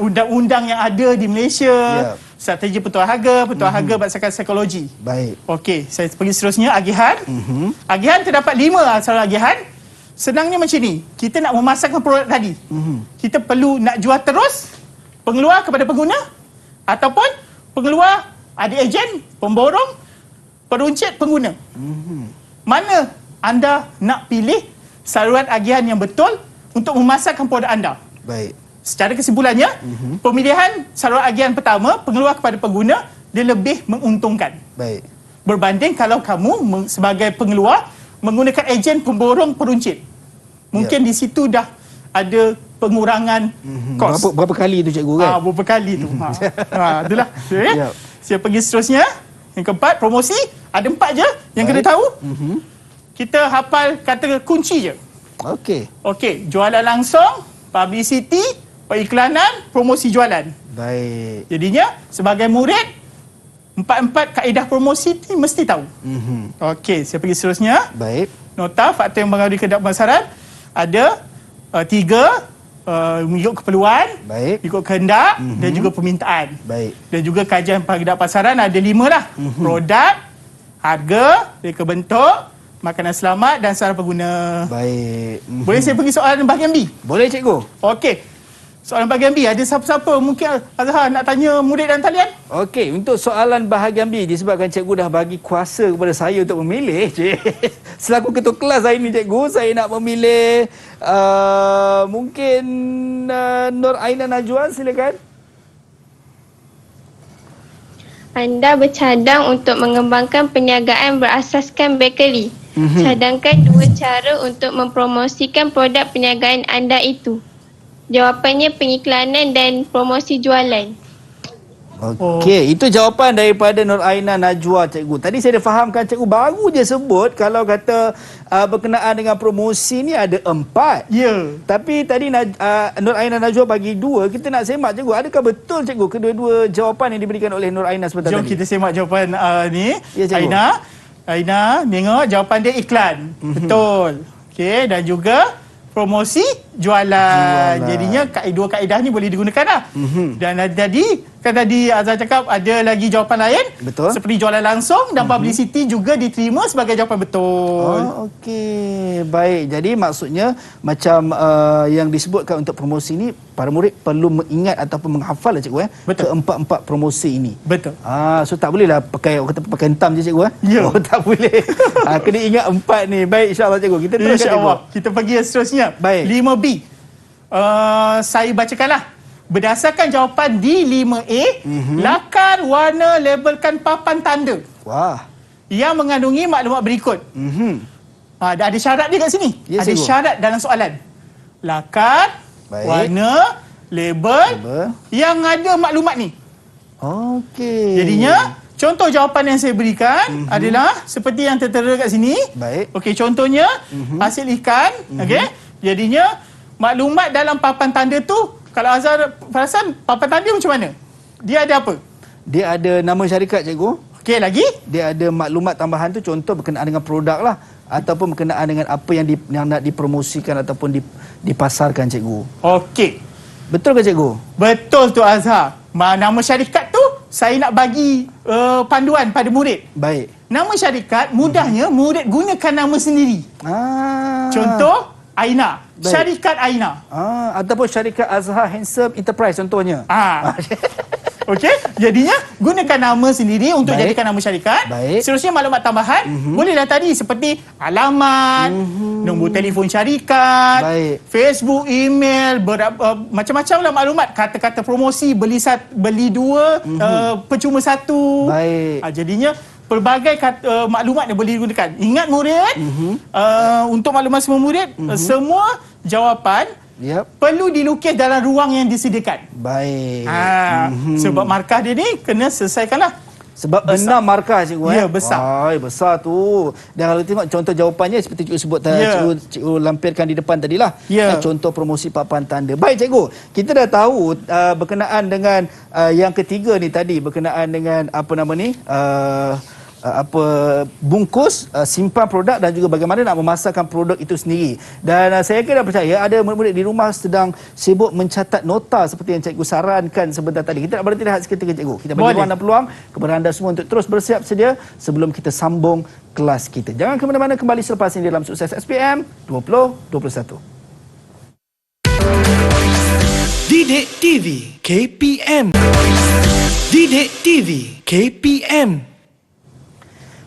Undang-undang yang ada di Malaysia, Ya. strategi penentuan harga berdasarkan psikologi. Baik. Okey, saya pergi seterusnya, agihan. Agihan terdapat 5 asalan agihan. Senangnya macam ni, kita nak memasarkan produk tadi. Kita perlu nak jual terus, pengeluar kepada pengguna, ataupun pengeluar ada ejen, pemborong, peruncit, pengguna. Mana anda nak pilih saluran agihan yang betul untuk memasarkan produk anda? Baik. Secara kesimpulannya, pemilihan saluran agihan pertama, pengeluar kepada pengguna, dia lebih menguntungkan. Baik. Berbanding kalau kamu sebagai pengeluar menggunakan ejen, pemborong, peruncit. Mungkin di situ dah ada pengurangan kos. Berapa kali tu cikgu kan? Berapa kali tu. Itulah. Okay. Yap. Saya pergi seterusnya. Yang keempat, promosi. Ada 4 je yang kena tahu. Kita hafal kata kunci je. Okey. Okey, jualan langsung, publicity, periklanan, promosi jualan. Baik. Jadinya, sebagai murid, Empat-empat kaedah promosi ni mesti tahu. Okey, saya pergi seterusnya. Baik. Nota faktor yang mengaruhi kehendak pemasaran ada 3, mengikut keperluan, Baik. ikut kehendak dan juga permintaan. Baik. Dan juga kajian kehendak pasaran ada 5 lah. Produk, harga, reka bentuk, makanan selamat dan sarana pengguna. Baik. Boleh saya pergi soalan bahagian B? Boleh cikgu? Okey. Soalan bahagian B, ada siapa-siapa mungkin Azhar nak tanya murid dan talian? Okey, untuk soalan bahagian B, disebabkan cikgu dah bagi kuasa kepada saya untuk memilih, selaku ketua kelas hari ini cikgu, saya nak memilih mungkin Nur Aina Najwa, silakan. Anda bercadang untuk mengembangkan perniagaan berasaskan bakery. Cadangkan 2 cara untuk mempromosikan produk perniagaan anda itu. Jawapannya pengiklanan dan promosi jualan. Okey, itu jawapan daripada Nur Aina Najwa cikgu. Tadi saya dah fahamkan cikgu, baru je sebut kalau kata berkenaan dengan promosi ni ada 4. Ya. Tapi tadi Nur Aina Najwa bagi 2. Kita nak semak cikgu, adakah betul cikgu kedua-dua jawapan yang diberikan oleh Nur Aina sebentar Jom tadi? kita semak jawapan ni. Ya, cikgu. Aina, tengok jawapan dia iklan. Betul. Okey, dan juga promosi jualan. Jadinya dua kaedah ni boleh digunakan lah. Dan tadi Azhar cakap ada lagi jawapan lain. Betul. Seperti jualan langsung dan publicity juga diterima sebagai jawapan betul. Okey, baik. Jadi maksudnya macam yang disebutkan untuk promosi ni, para murid perlu mengingat ataupun menghafal lah cikgu Betul. keempat-empat promosi ini. Betul. So tak bolehlah pakai pakai hentam je cikgu Ya. tak boleh. Kena ingat 4 ni. Baik, insya-Allah cikgu. Kita teruskan cikgu. InsyaAllah. Kita pergi seterusnya. Baik. 5B. Saya bacakanlah. Berdasarkan jawapan di 5A, lakar warna labelkan papan tanda Wah. yang mengandungi maklumat berikut. Ada syarat dia kat sini. Ya, Ada cikgu. syarat dalam soalan. Lakar, Baik. warna, label yang ada maklumat ni. Okey. Jadinya, contoh jawapan yang saya berikan adalah seperti yang tertera kat sini. Baik. Okey, contohnya hasil ikan. Okey. Jadinya, maklumat dalam papan tanda tu, kalau Azhar perasan, papan tanda macam mana? Dia ada apa? Dia ada nama syarikat cikgu. Okey, lagi? Dia ada maklumat tambahan tu, contoh berkenaan dengan produk lah, ataupun berkenaan dengan apa yang nak dipromosikan ataupun dipasarkan cikgu. Okey. Betul ke cikgu? Betul tu Azhar. Nama syarikat tu saya nak bagi panduan pada murid. Baik. Nama syarikat mudahnya murid gunakan nama sendiri. Contoh Aina. Baik. Syarikat Aina. Ataupun syarikat Azhar Handsome Enterprise contohnya. Okey, jadinya gunakan nama sendiri untuk Baik. jadikan nama syarikat. Baik. Seterusnya maklumat tambahan bolehlah tadi seperti alamat, nombor telefon syarikat, Baik. Facebook, email, macam-macam lah maklumat. Kata-kata promosi, beli 2, percuma 1. Baik. Jadinya pelbagai maklumat yang boleh digunakan. Ingat murid, untuk maklumat semua murid, semua jawapan perlu dilukis dalam ruang yang disediakan. Baik. Sebab markah dia ni kena selesaikanlah. Sebab besar. 6 markah cikgu. Ya, besar. Besar tu. Dan kalau tengok contoh jawapannya seperti cikgu sebut tadi, cikgu lampirkan di depan tadilah. Contoh promosi papan tanda. Baik cikgu, kita dah tahu berkenaan dengan yang ketiga ni tadi, berkenaan dengan apa nama ni, bungkus, simpan produk dan juga bagaimana nak memasarkan produk itu sendiri. Dan saya kira percaya ada murid-murid di rumah sedang sibuk mencatat nota seperti yang cikgu sarankan sebentar tadi. Kita nak berhenti rehat seketika cikgu. Kita bagi ruang dan peluang kepada anda semua untuk terus bersiap sedia sebelum kita sambung kelas kita. Jangan ke mana-mana, kembali selepas ini dalam Sukses SPM 2021. Didik TV KPM. Didik TV KPM.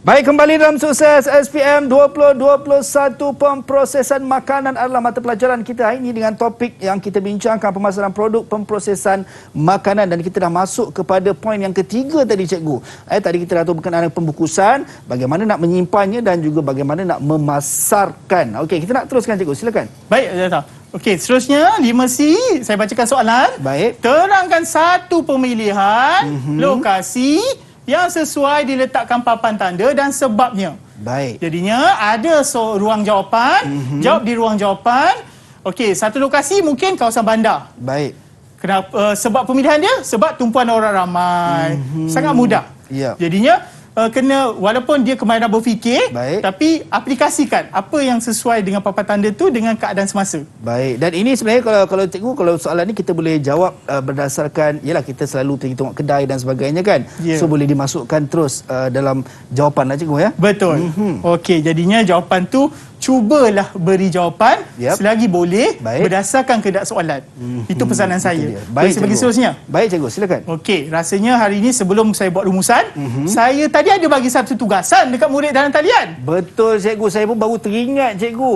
Baik, kembali dalam Sukses SPM 2021. Pemprosesan makanan adalah mata pelajaran kita hari ini dengan topik yang kita bincangkan, pemasaran produk pemprosesan makanan. Dan kita dah masuk kepada poin yang ketiga tadi cikgu. Tadi kita dah tahu berkenaan dengan pembungkusan, bagaimana nak menyimpannya dan juga bagaimana nak memasarkan. Okey, kita nak teruskan cikgu, silakan. Baik, okey, seterusnya 5C, saya bacakan soalan. Baik. Terangkan satu pemilihan lokasi yang sesuai diletakkan papan tanda dan sebabnya. Baik. Jadinya ada ruang jawapan, jawab di ruang jawapan. Okey, satu lokasi mungkin kawasan bandar. Baik. Kenapa sebab pemilihan dia? Sebab tumpuan orang ramai. Sangat mudah. Ya. Jadinya kena, walaupun dia kemahiran berfikir, Baik. tapi aplikasikan apa yang sesuai dengan papan tanda tu dengan keadaan semasa. Baik, dan ini sebenarnya kalau cikgu, kalau soalan ni kita boleh jawab berdasarkan, yalah kita selalu pergi tengok kedai dan sebagainya kan. Ya. So boleh dimasukkan terus dalam jawapan lah cikgu ya. Betul. Okey, jadinya jawapan tu cubalah beri jawapan Yap. selagi boleh Baik. berdasarkan keadaan soalan. Itu pesanan saya. dia. Baik, Bagi cikgu. seterusnya. Baik cikgu, silakan. Okey, rasanya hari ini sebelum saya buat rumusan, saya tadi ada bagi satu tugasan dekat murid dalam talian. Betul cikgu, saya pun baru teringat cikgu.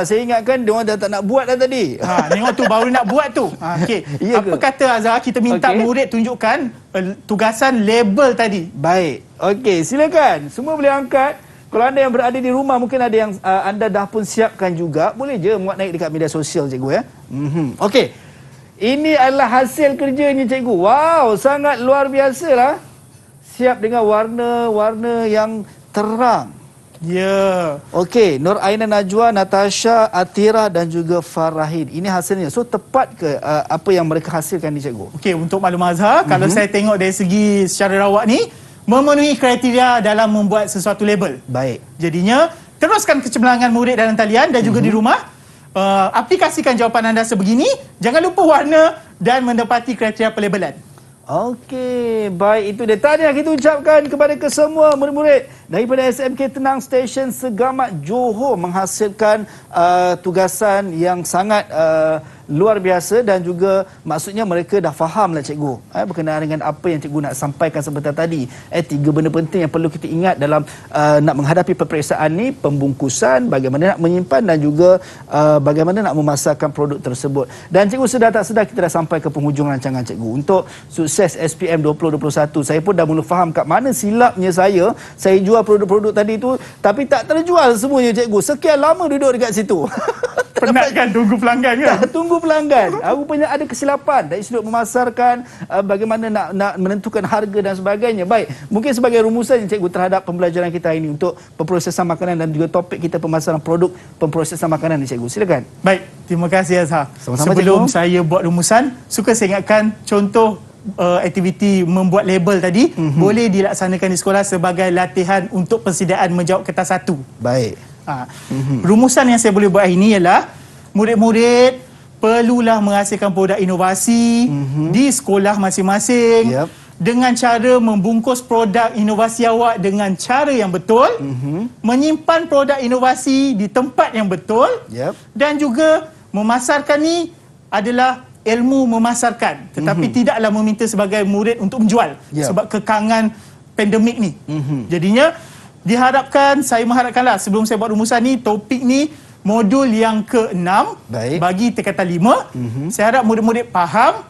Saya ingatkan dia orang dah tak nak buat dah tadi. Tengok tu baru nak buat tu. Okey. Ya Apa ke? kata Azhar, kita minta Okey. murid tunjukkan tugasan label tadi. Baik, okey silakan. Semua boleh angkat. Kalau anda yang berada di rumah, mungkin ada yang anda dah pun siapkan juga. Boleh je muat naik dekat media sosial cikgu ya. Okey. Ini adalah hasil kerjanya cikgu. Wow, sangat luar biasa lah. Siap dengan warna-warna yang terang. Ya. Okey, Nur Aina Najwa, Natasha, Atira dan juga Farahid. Ini hasilnya. So tepat ke apa yang mereka hasilkan ni cikgu? Okey, untuk maklum Azhar, kalau saya tengok dari segi secara rawak ni, memenuhi kriteria dalam membuat sesuatu label. Baik. Jadinya, teruskan kecemerlangan murid dalam talian dan juga di rumah. Aplikasikan jawapan anda sebegini. Jangan lupa warna dan mendapati kriteria pelabelan. Okey, baik itu dia. Tahniah kita ucapkan kepada kesemua murid-murid daripada SMK Tenang Station Segamat Johor menghasilkan tugasan yang sangat luar biasa dan juga maksudnya mereka dah faham lah cikgu berkenaan dengan apa yang cikgu nak sampaikan sebentar tadi. 3 benda penting yang perlu kita ingat dalam nak menghadapi peperiksaan ni: pembungkusan, bagaimana nak menyimpan dan juga bagaimana nak memasarkan produk tersebut. Dan cikgu sedar tak sedar kita dah sampai ke penghujung rancangan cikgu. Untuk sukses SPM 2021, saya pun dah mula faham kat mana silapnya saya jual produk-produk tadi tu tapi tak terjual semuanya cikgu. Sekian lama duduk dekat situ. Penat kan tunggu pelanggan kan? Tunggu pelanggan. Rupanya ada kesilapan dari sudut memasarkan, bagaimana nak menentukan harga dan sebagainya. Baik, mungkin sebagai rumusan cikgu terhadap pembelajaran kita ini untuk pemprosesan makanan dan juga topik kita pemasaran produk pemprosesan makanan ni cikgu. Silakan. Baik, terima kasih Azhar. Sama-sama, Sebelum cikgu. saya buat rumusan, suka saya ingatkan contoh aktiviti membuat label tadi boleh dilaksanakan di sekolah sebagai latihan untuk persediaan menjawab kertas 1. Baik. Rumusan yang saya boleh buat hari ini ialah murid-murid perlulah menghasilkan produk inovasi di sekolah masing-masing Yep. dengan cara membungkus produk inovasi awak dengan cara yang betul, menyimpan produk inovasi di tempat yang betul, Yep. dan juga memasarkan ni adalah ilmu memasarkan, tetapi tidaklah meminta sebagai murid untuk menjual Yep. sebab kekangan pandemik ni. Jadinya saya mengharapkanlah sebelum saya buat rumusan ni, topik ni modul yang ke-6 Baik. bagi tingkatan 5. Saya harap murid-murid faham,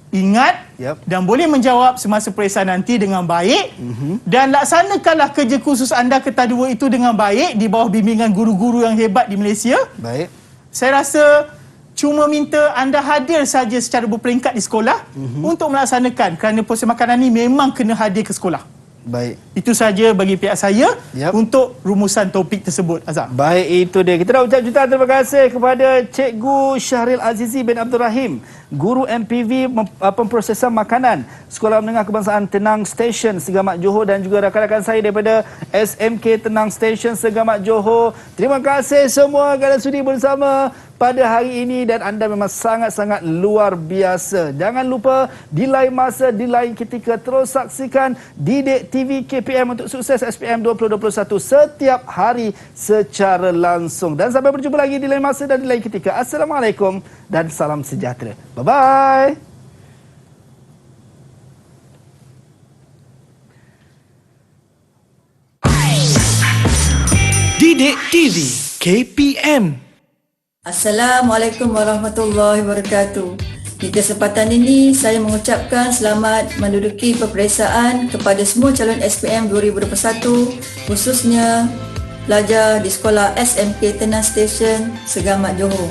ingat Yep. dan boleh menjawab semasa peperiksaan nanti dengan baik, dan laksanakanlah kerja khusus anda ke-2 itu dengan baik di bawah bimbingan guru-guru yang hebat di Malaysia. Baik. Saya rasa cuma minta anda hadir saja secara berperingkat di sekolah untuk melaksanakan, kerana proses makanan ni memang kena hadir ke sekolah. Baik. Itu saja bagi pihak saya Yap. untuk rumusan topik tersebut, Azhar. Baik, itu dia. Kita dah ucap jutaan terima kasih kepada Cikgu Syahril Azizi bin Abdul Rahim, Guru MPV Pemprosesan Makanan, Sekolah Menengah Kebangsaan Tenang Station Segamat Johor, dan juga rakan-rakan saya daripada SMK Tenang Station Segamat Johor. Terima kasih semua kerana sudi bersama pada hari ini dan anda memang sangat-sangat luar biasa. Jangan lupa di lain masa, di lain ketika terus saksikan Didik TV KPM untuk sukses SPM 2021 setiap hari secara langsung. Dan sampai berjumpa lagi di lain masa dan di lain ketika. Assalamualaikum dan salam sejahtera. Bye-bye. Didik TV KPM. Assalamualaikum warahmatullahi wabarakatuh. Di kesempatan ini saya mengucapkan selamat menduduki peperiksaan kepada semua calon SPM 2021, khususnya pelajar di sekolah SMK Tenang Station Segamat Johor.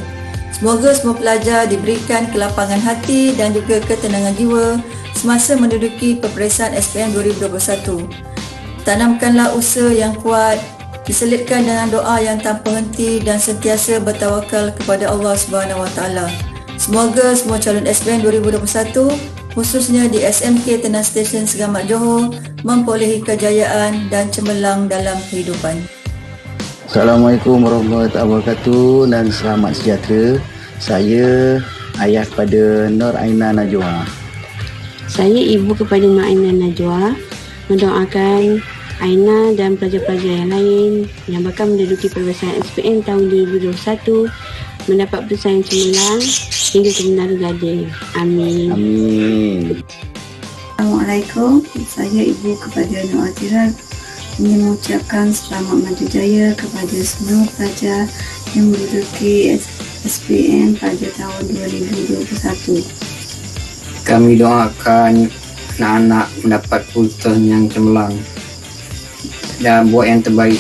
Semoga semua pelajar diberikan kelapangan hati dan juga ketenangan jiwa semasa menduduki peperiksaan SPM 2021. Tanamkanlah usaha yang kuat, diselitkan dengan doa yang tanpa henti dan sentiasa bertawakal kepada Allah Subhanahu Wa Taala. Semoga semua calon SPM 2021 khususnya di SMK Tenas Station Segamat Johor memperolehi kejayaan dan cemerlang dalam kehidupan. Assalamualaikum warahmatullahi wabarakatuh dan selamat sejahtera. Saya ayah kepada Nur Aina Najwa. Saya ibu kepada Nur Aina Najwa, mendoakan Aina dan pelajar-pelajar yang lain yang bakal menduduki peperiksaan SPM tahun 2021 mendapat perusahaan yang cemerlang hingga ke menara gading. Amin. Amin. Assalamualaikum, saya ibu kepada Nur Azirat ingin mengucapkan selamat maju jaya kepada semua pelajar yang menduduki SPM pada tahun 2021. Kami doakan anak-anak mendapat keputusan yang cemerlang dan buat yang terbaik.